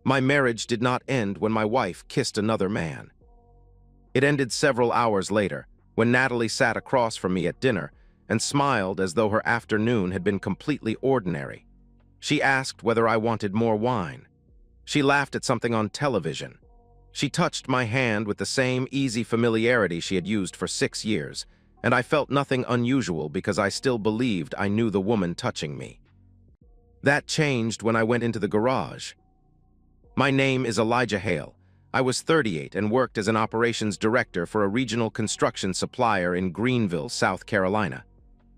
My marriage did not end when my wife kissed another man. It ended several hours later, when Natalie sat across from me at dinner and smiled as though her afternoon had been completely ordinary. She asked whether I wanted more wine. She laughed at something on television. She touched my hand with the same easy familiarity she had used for 6 years, and I felt nothing unusual because I still believed I knew the woman touching me. That changed when I went into the garage. My name is Elijah Hale. I was 38 and worked as an operations director for a regional construction supplier in Greenville, South Carolina.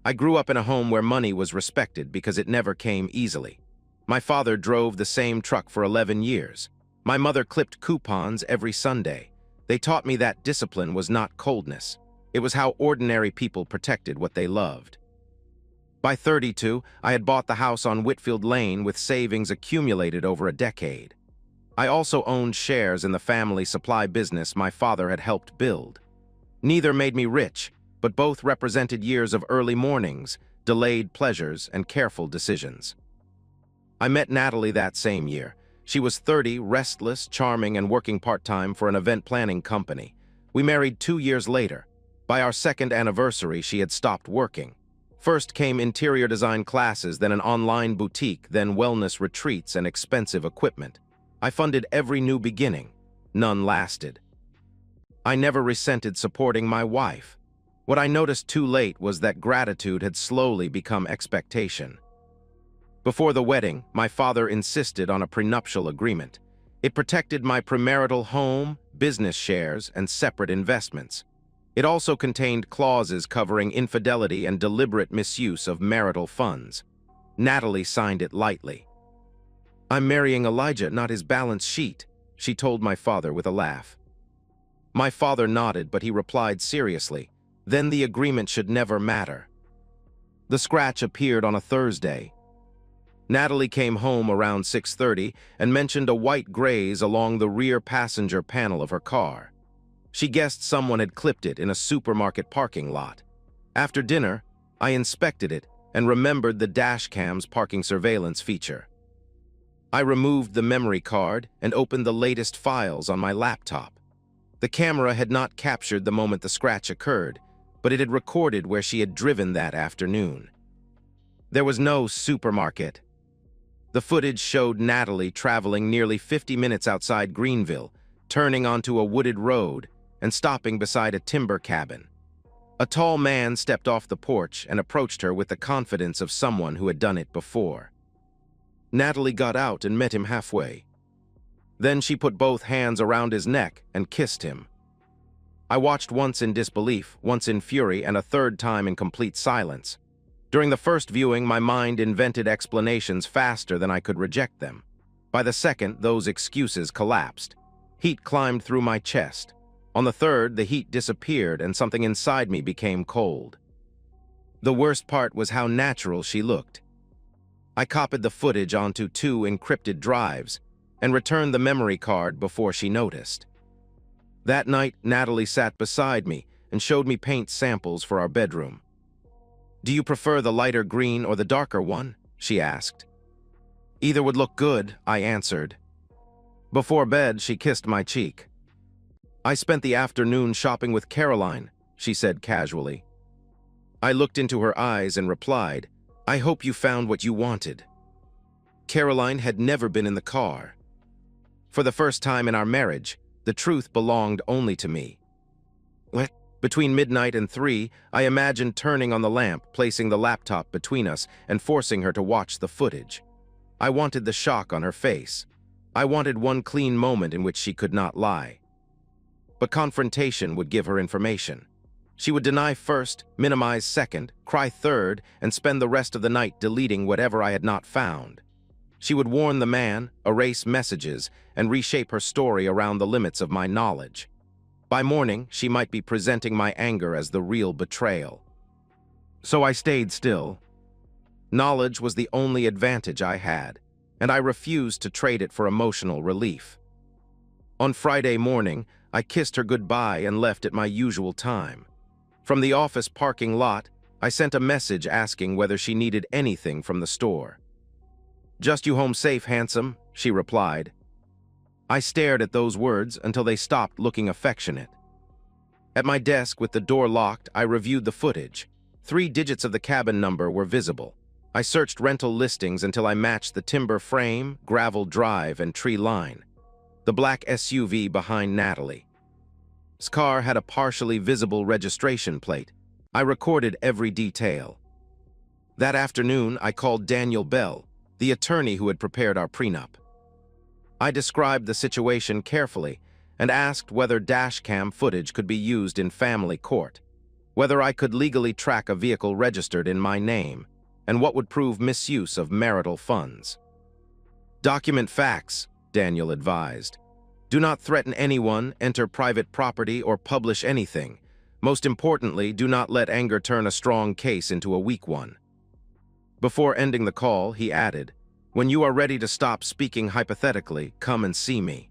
I grew up in a home where money was respected because it never came easily. My father drove the same truck for 11 years. My mother clipped coupons every Sunday. They taught me that discipline was not coldness. It was how ordinary people protected what they loved. By 32, I had bought the house on Whitfield Lane with savings accumulated over a decade. I also owned shares in the family supply business my father had helped build. Neither made me rich, but both represented years of early mornings, delayed pleasures, and careful decisions. I met Natalie that same year. She was 30, restless, charming, and working part-time for an event planning company. We married 2 years later. By our second anniversary, she had stopped working. First came interior design classes, then an online boutique, then wellness retreats and expensive equipment. I funded every new beginning. None lasted. I never resented supporting my wife. What I noticed too late was that gratitude had slowly become expectation. Before the wedding, my father insisted on a prenuptial agreement. It protected my premarital home, business shares, and separate investments. It also contained clauses covering infidelity and deliberate misuse of marital funds. Natalie signed it lightly. "I'm marrying Elijah, not his balance sheet," she told my father with a laugh. My father nodded, but he replied seriously, "Then the agreement should never matter." The scratch appeared on a Thursday. Natalie came home around 6:30 and mentioned a white graze along the rear passenger panel of her car. She guessed someone had clipped it in a supermarket parking lot. After dinner, I inspected it and remembered the dashcam's parking surveillance feature. I removed the memory card and opened the latest files on my laptop. The camera had not captured the moment the scratch occurred, but it had recorded where she had driven that afternoon. There was no supermarket. The footage showed Natalie traveling nearly 50 minutes outside Greenville, turning onto a wooded road and stopping beside a timber cabin. A tall man stepped off the porch and approached her with the confidence of someone who had done it before. Natalie got out and met him halfway. Then she put both hands around his neck and kissed him. I watched once in disbelief, once in fury, and a third time in complete silence. During the first viewing, my mind invented explanations faster than I could reject them. By the second, those excuses collapsed. Heat climbed through my chest. On the third, the heat disappeared and something inside me became cold. The worst part was how natural she looked. I copied the footage onto 2 encrypted drives and returned the memory card before she noticed. That night, Natalie sat beside me and showed me paint samples for our bedroom. "Do you prefer the lighter green or the darker one?" she asked. "Either would look good," I answered. Before bed, she kissed my cheek. "I spent the afternoon shopping with Caroline," she said casually. I looked into her eyes and replied, "I hope you found what you wanted." Caroline had never been in the car. For the first time in our marriage, the truth belonged only to me. Between midnight and 3, I imagined turning on the lamp, placing the laptop between us, and forcing her to watch the footage. I wanted the shock on her face. I wanted one clean moment in which she could not lie. But confrontation would give her information. She would deny first, minimize second, cry third, and spend the rest of the night deleting whatever I had not found. She would warn the man, erase messages, and reshape her story around the limits of my knowledge. By morning, she might be presenting my anger as the real betrayal. So I stayed still. Knowledge was the only advantage I had, and I refused to trade it for emotional relief. On Friday morning, I kissed her goodbye and left at my usual time. From the office parking lot, I sent a message asking whether she needed anything from the store. "Just you home safe, handsome," she replied. I stared at those words until they stopped looking affectionate. At my desk with the door locked, I reviewed the footage. 3 digits of the cabin number were visible. I searched rental listings until I matched the timber frame, gravel drive, and tree line. The black SUV behind Natalie's car had a partially visible registration plate. I recorded every detail. That afternoon, I called Daniel Bell, the attorney who had prepared our prenup. I described the situation carefully and asked whether dashcam footage could be used in family court, whether I could legally track a vehicle registered in my name, and what would prove misuse of marital funds. Document facts, Daniel advised. Do not threaten anyone, enter private property, or publish anything. Most importantly, do not let anger turn a strong case into a weak one. Before ending the call, he added, "When you are ready to stop speaking hypothetically, come and see me."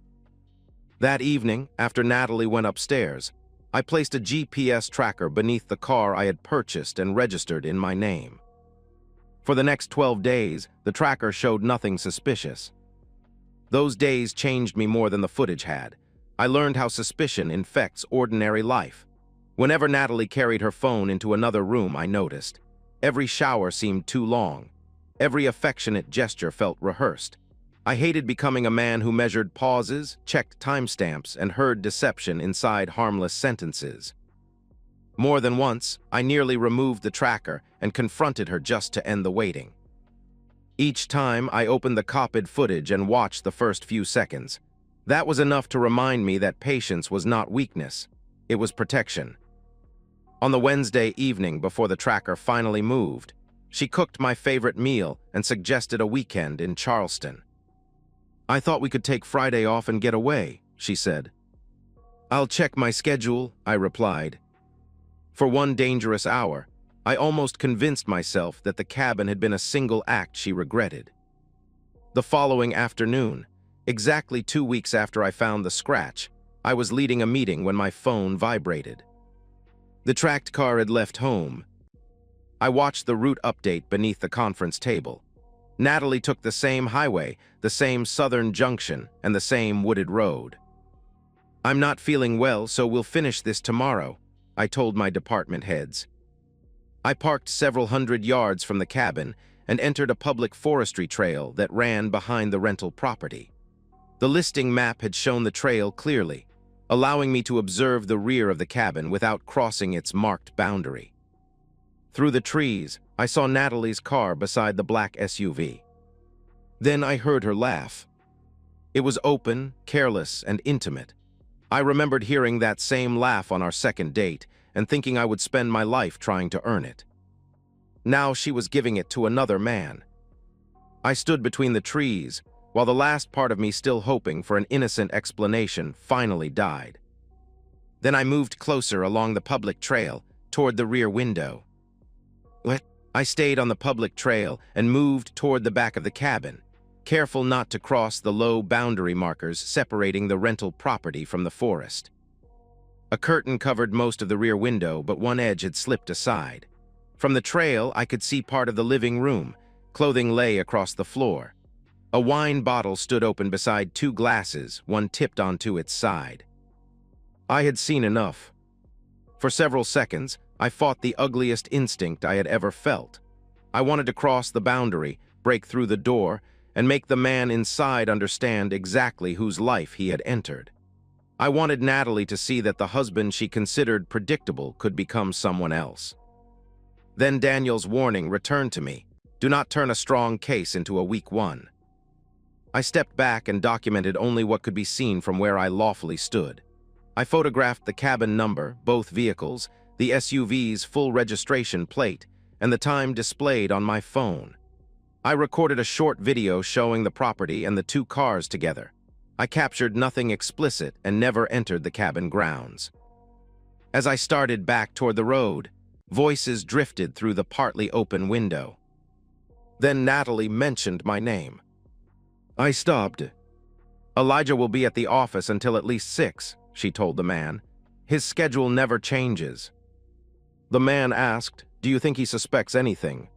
That evening, after Natalie went upstairs, I placed a GPS tracker beneath the car I had purchased and registered in my name. For the next 12 days, the tracker showed nothing suspicious. Those days changed me more than the footage had. I learned how suspicion infects ordinary life. Whenever Natalie carried her phone into another room, I noticed. Every shower seemed too long. Every affectionate gesture felt rehearsed. I hated becoming a man who measured pauses, checked timestamps, and heard deception inside harmless sentences. More than once, I nearly removed the tracker and confronted her just to end the waiting. Each time, I opened the copied footage and watched the first few seconds. That was enough to remind me that patience was not weakness. It was protection. On the Wednesday evening before the tracker finally moved, she cooked my favorite meal and suggested a weekend in Charleston. "I thought we could take Friday off and get away," she said. "I'll check my schedule," I replied. For one dangerous hour, I almost convinced myself that the cabin had been a single act she regretted. The following afternoon, exactly 2 weeks after I found the scratch, I was leading a meeting when my phone vibrated. The tracked car had left home. I watched the route update beneath the conference table. Natalie took the same highway, the same southern junction, and the same wooded road. "I'm not feeling well, so we'll finish this tomorrow," I told my department heads. I parked several hundred yards from the cabin and entered a public forestry trail that ran behind the rental property. The listing map had shown the trail clearly, allowing me to observe the rear of the cabin without crossing its marked boundary. Through the trees, I saw Natalie's car beside the black SUV. Then I heard her laugh. It was open, careless, and intimate. I remembered hearing that same laugh on our second date and thinking I would spend my life trying to earn it. Now she was giving it to another man. I stood between the trees, while the last part of me still hoping for an innocent explanation finally died. Then I moved closer along the public trail, toward the rear window. I stayed on the public trail and moved toward the back of the cabin, careful not to cross the low boundary markers separating the rental property from the forest. A curtain covered most of the rear window, but one edge had slipped aside. From the trail, I could see part of the living room. Clothing lay across the floor. A wine bottle stood open beside 2 glasses, one tipped onto its side. I had seen enough. For several seconds, I fought the ugliest instinct I had ever felt. I wanted to cross the boundary, break through the door, and make the man inside understand exactly whose life he had entered. I wanted Natalie to see that the husband she considered predictable could become someone else. Then Daniel's warning returned to me. Do not turn a strong case into a weak one. I stepped back and documented only what could be seen from where I lawfully stood. I photographed the cabin number, both vehicles, the SUV's full registration plate, and the time displayed on my phone. I recorded a short video showing the property and the 2 cars together. I captured nothing explicit and never entered the cabin grounds. As I started back toward the road, voices drifted through the partly open window. Then Natalie mentioned my name. I stopped. "Elijah will be at the office until at least 6, she told the man. "His schedule never changes." The man asked, "Do you think he suspects anything?"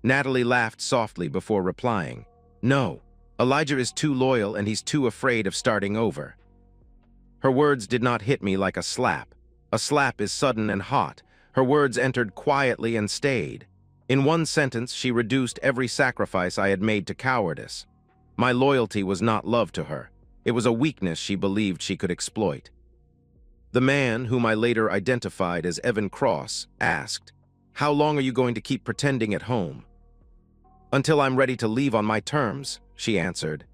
Natalie laughed softly before replying, "No, Elijah is too loyal and he's too afraid of starting over. Her words did not hit me like a slap. A slap is sudden and hot. Her words entered quietly and stayed. In one sentence, she reduced every sacrifice I had made to cowardice. My loyalty was not love to her. It was a weakness she believed she could exploit. The man, whom I later identified as Evan Cross, asked, "How long are you going to keep pretending at home?" "Until I'm ready to leave on my terms," she answered.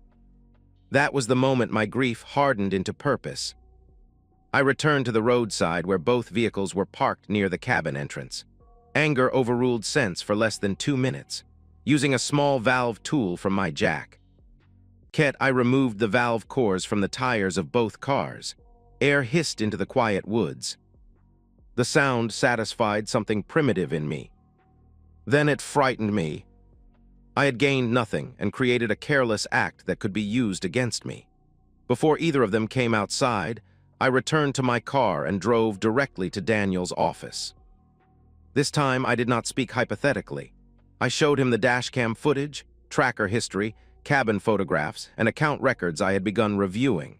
That was the moment my grief hardened into purpose. I returned to the roadside where both vehicles were parked near the cabin entrance. Anger overruled sense for less than 2 minutes, using a small valve tool from my jack. I removed the valve cores from the tires of both cars. Air hissed into the quiet woods. The sound satisfied something primitive in me. Then it frightened me. I had gained nothing and created a careless act that could be used against me. Before either of them came outside, I returned to my car and drove directly to Daniel's office. This time, I did not speak hypothetically. I showed him the dashcam footage, tracker history, cabin photographs, and account records I had begun reviewing.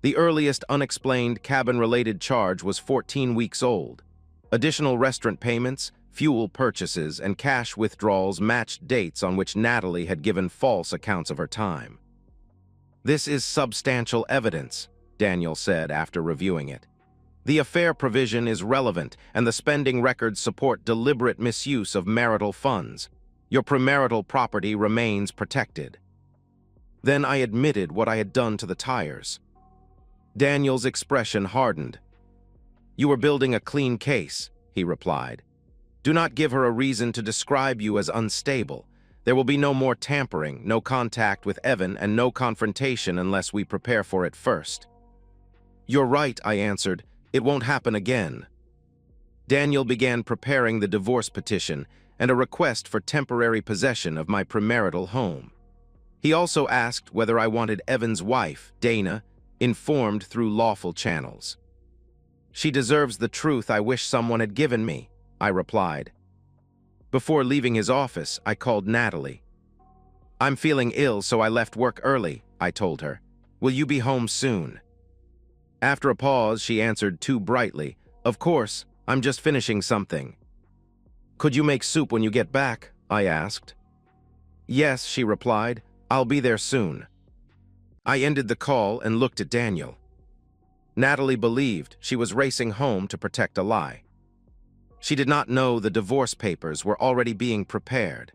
The earliest unexplained cabin-related charge was 14 weeks old. Additional restaurant payments, fuel purchases, and cash withdrawals matched dates on which Natalie had given false accounts of her time. "This is substantial evidence," Daniel said after reviewing it. "The affair provision is relevant, and the spending records support deliberate misuse of marital funds. Your premarital property remains protected." Then I admitted what I had done to the tires. Daniel's expression hardened. "You are building a clean case," he replied. "Do not give her a reason to describe you as unstable. There will be no more tampering, no contact with Evan, and no confrontation unless we prepare for it first." "You're right," I answered. "It won't happen again." Daniel began preparing the divorce petition and a request for temporary possession of my premarital home. He also asked whether I wanted Evan's wife, Dana, informed through lawful channels. "She deserves the truth I wish someone had given me," I replied. Before leaving his office, I called Natalie. "I'm feeling ill, so I left work early," I told her. "Will you be home soon?" After a pause, she answered too brightly, "Of course, I'm just finishing something." "Could you make soup when you get back?" I asked. "Yes," she replied. "I'll be there soon." I ended the call and looked at Daniel. Natalie believed she was racing home to protect a lie. She did not know the divorce papers were already being prepared.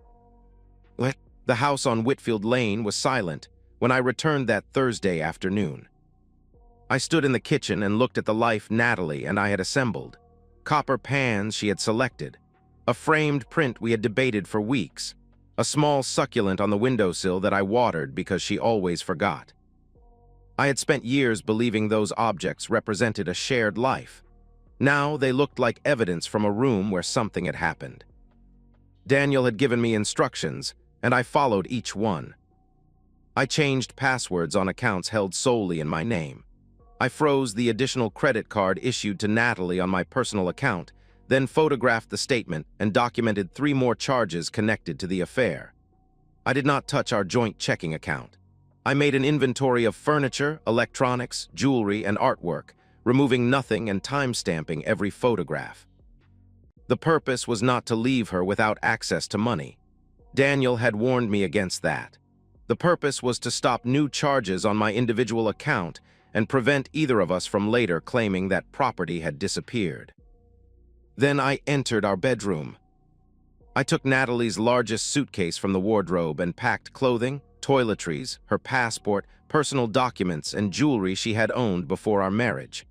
The house on Whitfield Lane was silent when I returned that Thursday afternoon. I stood in the kitchen and looked at the life Natalie and I had assembled. Copper pans she had selected, a framed print we had debated for weeks, a small succulent on the windowsill that I watered because she always forgot. I had spent years believing those objects represented a shared life. Now they looked like evidence from a room where something had happened. Daniel had given me instructions, and I followed each one. I changed passwords on accounts held solely in my name. I froze the additional credit card issued to Natalie on my personal account, then photographed the statement and documented 3 more charges connected to the affair. I did not touch our joint checking account. I made an inventory of furniture, electronics, jewelry, and artwork, removing nothing and time-stamping every photograph. The purpose was not to leave her without access to money. Daniel had warned me against that. The purpose was to stop new charges on my individual account and prevent either of us from later claiming that property had disappeared. Then I entered our bedroom. I took Natalie's largest suitcase from the wardrobe and packed clothing, toiletries, her passport, personal documents, and jewelry she had owned before our marriage.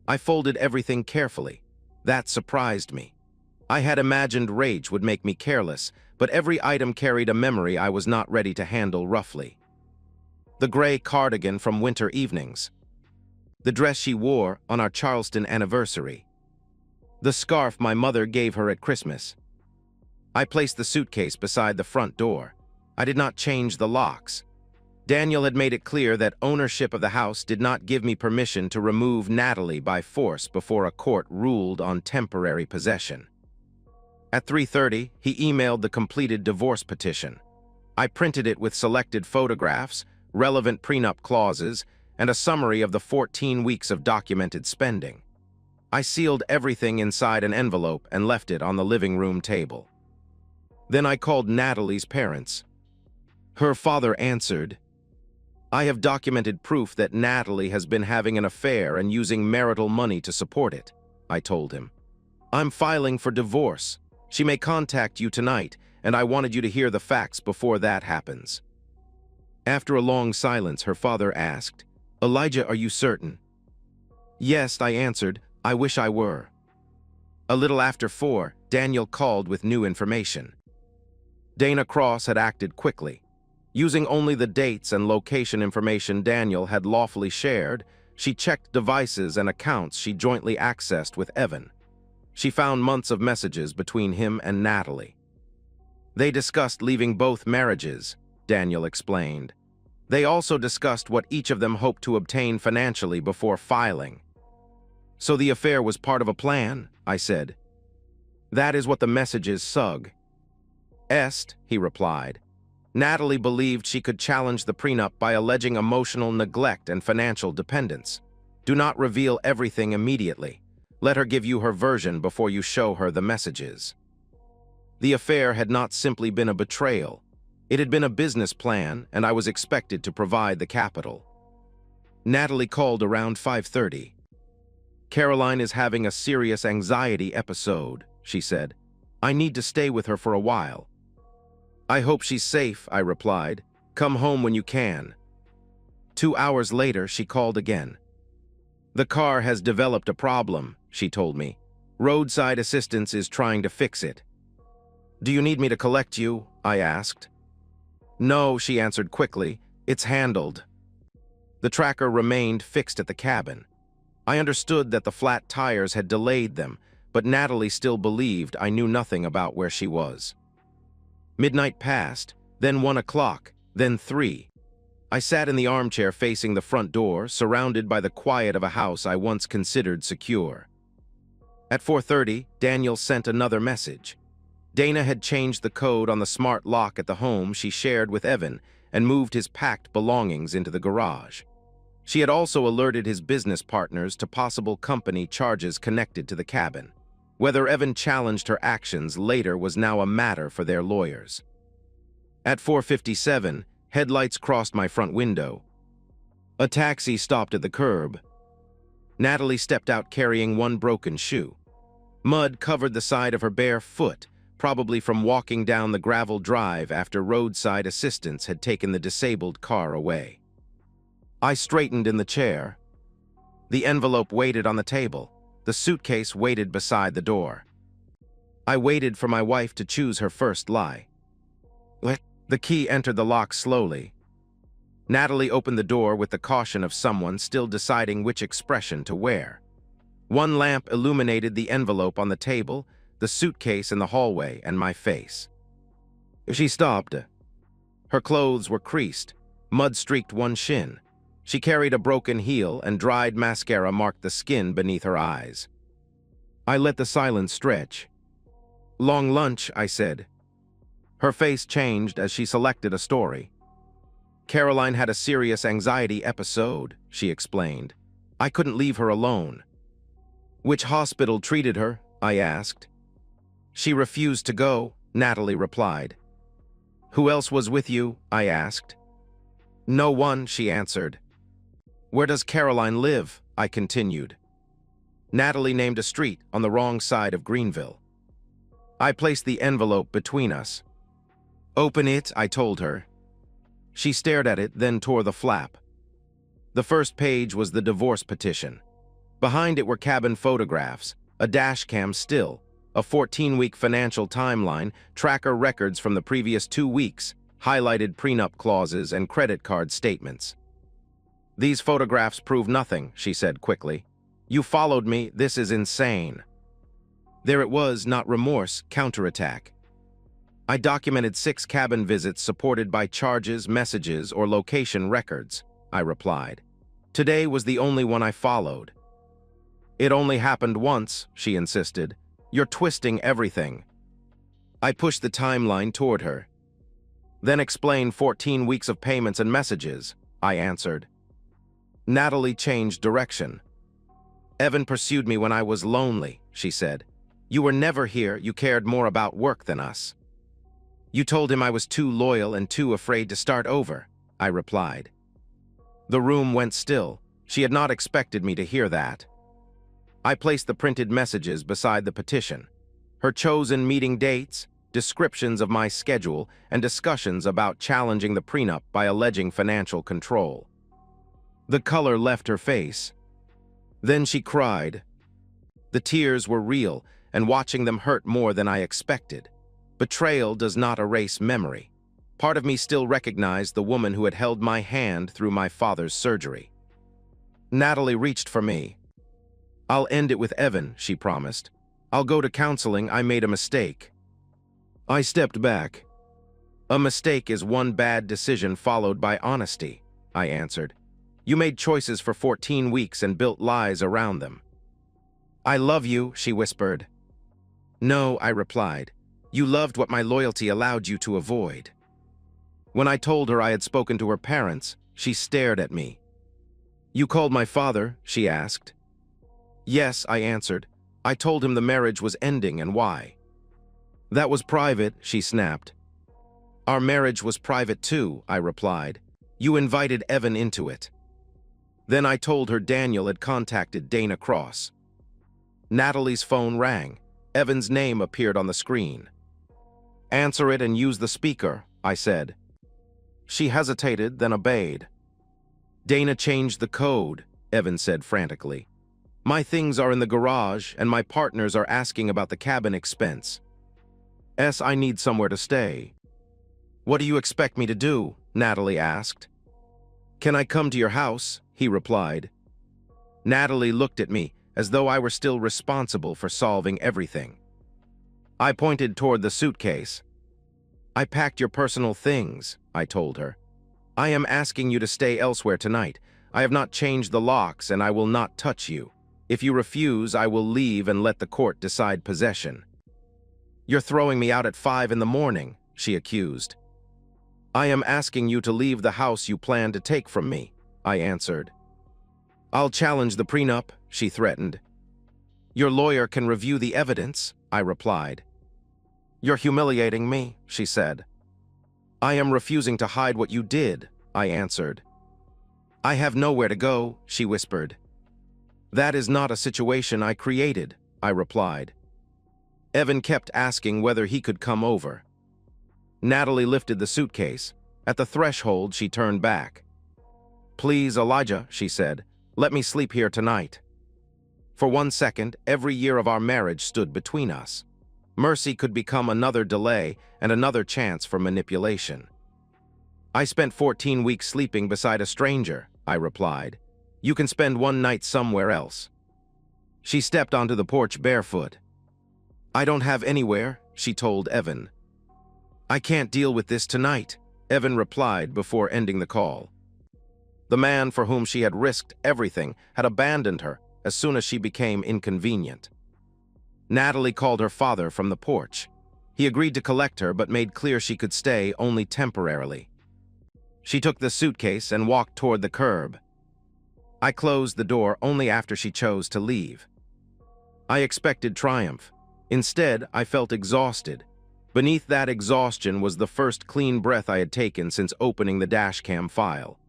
I folded everything carefully. That surprised me. I had imagined rage would make me careless, but every item carried a memory I was not ready to handle roughly. The gray cardigan from winter evenings. The dress she wore on our Charleston anniversary. The scarf my mother gave her at Christmas. I placed the suitcase beside the front door. I did not change the locks. Daniel had made it clear that ownership of the house did not give me permission to remove Natalie by force before a court ruled on temporary possession. At 3:30, he emailed the completed divorce petition. I printed it with selected photographs, relevant prenup clauses, and a summary of the 14 weeks of documented spending. I sealed everything inside an envelope and left it on the living room table. Then I called Natalie's parents. Her father answered. I have documented proof that Natalie has been having an affair and using marital money to support it, I told him. I'm filing for divorce. She may contact you tonight, and I wanted you to hear the facts before that happens. After a long silence, her father asked, Elijah, are you certain? Yes, I answered. I wish I were. A little after 4, Daniel called with new information. Dana Cross had acted quickly. Using only the dates and location information Daniel had lawfully shared, she checked devices and accounts she jointly accessed with Evan. She found months of messages between him and Natalie. They discussed leaving both marriages, Daniel explained. They also discussed what each of them hoped to obtain financially before filing. So the affair was part of a plan, I said. That is what the messages sug. Est, he replied. Natalie believed she could challenge the prenup by alleging emotional neglect and financial dependence. Do not reveal everything immediately. Let her give you her version before you show her the messages. The affair had not simply been a betrayal. It had been a business plan, and I was expected to provide the capital. Natalie called around 5:30. Caroline is having a serious anxiety episode, she said. I need to stay with her for a while. I hope she's safe, I replied. Come home when you can. 2 hours later, she called again. The car has developed a problem, she told me. Roadside assistance is trying to fix it. Do you need me to collect you? I asked. No, she answered quickly. It's handled. The tracker remained fixed at the cabin. I understood that the flat tires had delayed them, but Natalie still believed I knew nothing about where she was. Midnight passed, then 1 o'clock, then 3. I sat in the armchair facing the front door, surrounded by the quiet of a house I once considered secure. At 4:30, Daniel sent another message. Dana had changed the code on the smart lock at the home she shared with Evan and moved his packed belongings into the garage. She had also alerted his business partners to possible company charges connected to the cabin. Whether Evan challenged her actions later was now a matter for their lawyers. At 4:57, headlights crossed my front window. A taxi stopped at the curb. Natalie stepped out carrying one broken shoe. Mud covered the side of her bare foot, probably from walking down the gravel drive after roadside assistance had taken the disabled car away. I straightened in the chair. The envelope waited on the table. The suitcase waited beside the door. I waited for my wife to choose her first lie. The key entered the lock slowly. Natalie opened the door with the caution of someone still deciding which expression to wear. One lamp illuminated the envelope on the table, the suitcase in the hallway, and my face. She stopped. Her clothes were creased. Mud streaked one shin. She carried a broken heel, and dried mascara marked the skin beneath her eyes. I let the silence stretch. Long lunch, I said. Her face changed as she selected a story. Caroline had a serious anxiety episode, she explained. I couldn't leave her alone. Which hospital treated her? I asked. She refused to go, Natalie replied. Who else was with you? I asked. No one, she answered. Where does Caroline live? I continued. Natalie named a street on the wrong side of Greenville. I placed the envelope between us. Open it, I told her. She stared at it, then tore the flap. The first page was the divorce petition. Behind it were cabin photographs, a dashcam still, a 14-week financial timeline, tracker records from the previous 2 weeks, highlighted prenup clauses, and credit card statements. These photographs prove nothing, she said quickly. You followed me, this is insane. There it was, not remorse, counterattack. I documented 6 cabin visits supported by charges, messages, or location records, I replied. Today was the only one I followed. It only happened once, she insisted. You're twisting everything. I pushed the timeline toward her. Then explain 14 weeks of payments and messages, I answered. Natalie changed direction. Evan pursued me when I was lonely, she said. You were never here, you cared more about work than us. You told him I was too loyal and too afraid to start over, I replied. The room went still. She had not expected me to hear that. I placed the printed messages beside the petition. Her chosen meeting dates, descriptions of my schedule, and discussions about challenging the prenup by alleging financial control. The color left her face. Then she cried. The tears were real, and watching them hurt more than I expected. Betrayal does not erase memory. Part of me still recognized the woman who had held my hand through my father's surgery. Natalie reached for me. I'll end it with Evan, she promised. I'll go to counseling, I made a mistake. I stepped back. A mistake is one bad decision followed by honesty, I answered. You made choices for 14 weeks and built lies around them. I love you, she whispered. No, I replied. You loved what my loyalty allowed you to avoid. When I told her I had spoken to her parents, she stared at me. You called my father, she asked. Yes, I answered. I told him the marriage was ending and why. That was private, she snapped. Our marriage was private too, I replied. You invited Evan into it. Then I told her Daniel had contacted Dana Cross. Natalie's phone rang. Evan's name appeared on the screen. Answer it and use the speaker, I said. She hesitated, then obeyed. Dana changed the code, Evan said frantically. My things are in the garage, and my partners are asking about the cabin expense. I need somewhere to stay. What do you expect me to do? Natalie asked. Can I come to your house? He replied. Natalie looked at me as though I were still responsible for solving everything. I pointed toward the suitcase. I packed your personal things, I told her. I am asking you to stay elsewhere tonight. I have not changed the locks and I will not touch you. If you refuse, I will leave and let the court decide possession. You're throwing me out at 5 in the morning, she accused. I am asking you to leave the house you plan to take from me, I answered. I'll challenge the prenup, she threatened. Your lawyer can review the evidence, I replied. You're humiliating me, she said. I am refusing to hide what you did, I answered. I have nowhere to go, she whispered. That is not a situation I created, I replied. Evan kept asking whether he could come over. Natalie lifted the suitcase. At the threshold, she turned back. Please, Elijah, she said, let me sleep here tonight. For 1 second, every year of our marriage stood between us. Mercy could become another delay and another chance for manipulation. I spent 14 weeks sleeping beside a stranger, I replied. You can spend 1 night somewhere else. She stepped onto the porch barefoot. I don't have anywhere, she told Evan. I can't deal with this tonight, Evan replied before ending the call. The man for whom she had risked everything had abandoned her as soon as she became inconvenient. Natalie called her father from the porch. He agreed to collect her but made clear she could stay only temporarily. She took the suitcase and walked toward the curb. I closed the door only after she chose to leave. I expected triumph. Instead, I felt exhausted. Beneath that exhaustion was the first clean breath I had taken since opening the dashcam file.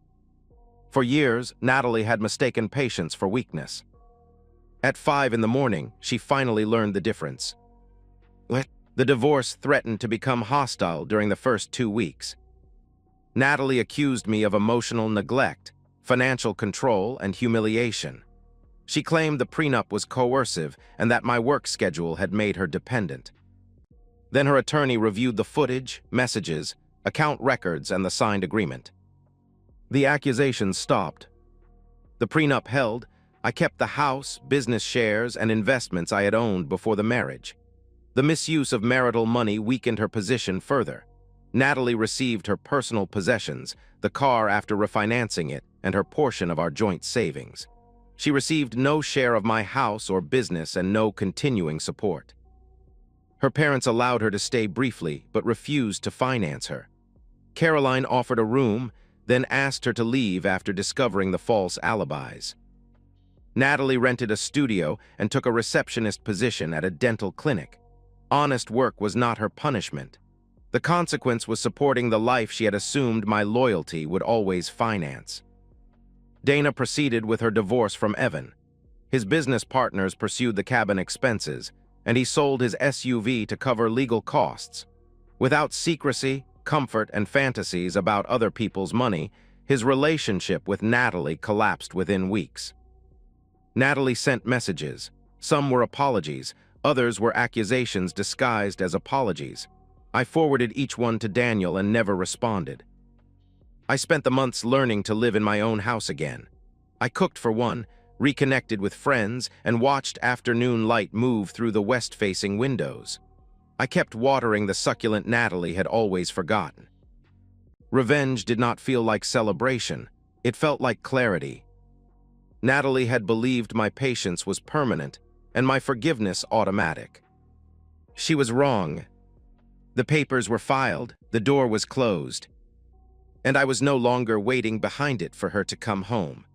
For years, Natalie had mistaken patience for weakness. At 5 in the morning, she finally learned the difference. The divorce threatened to become hostile during the first 2 weeks. Natalie accused me of emotional neglect, financial control, and humiliation. She claimed the prenup was coercive and that my work schedule had made her dependent. Then her attorney reviewed the footage, messages, account records, and the signed agreement. The accusations stopped. The prenup held. I kept the house, business shares, and investments I had owned before the marriage. The misuse of marital money weakened her position further. Natalie received her personal possessions, the car after refinancing it, and her portion of our joint savings. She received no share of my house or business and no continuing support. Her parents allowed her to stay briefly, but refused to finance her. Caroline offered a room, then asked her to leave after discovering the false alibis. Natalie rented a studio and took a receptionist position at a dental clinic. Honest work was not her punishment. The consequence was supporting the life she had assumed my loyalty would always finance. Dana proceeded with her divorce from Evan. His business partners pursued the cabin expenses, and he sold his SUV to cover legal costs. Without secrecy, comfort, and fantasies about other people's money, his relationship with Natalie collapsed within weeks. Natalie sent messages. Some were apologies, others were accusations disguised as apologies. I forwarded each one to Daniel and never responded. I spent the months learning to live in my own house again. I cooked for one, reconnected with friends, and watched afternoon light move through the west-facing windows. I kept watering the succulent Natalie had always forgotten. Revenge did not feel like celebration. It felt like clarity. Natalie had believed my patience was permanent and my forgiveness automatic. She was wrong. The papers were filed, the door was closed, and I was no longer waiting behind it for her to come home.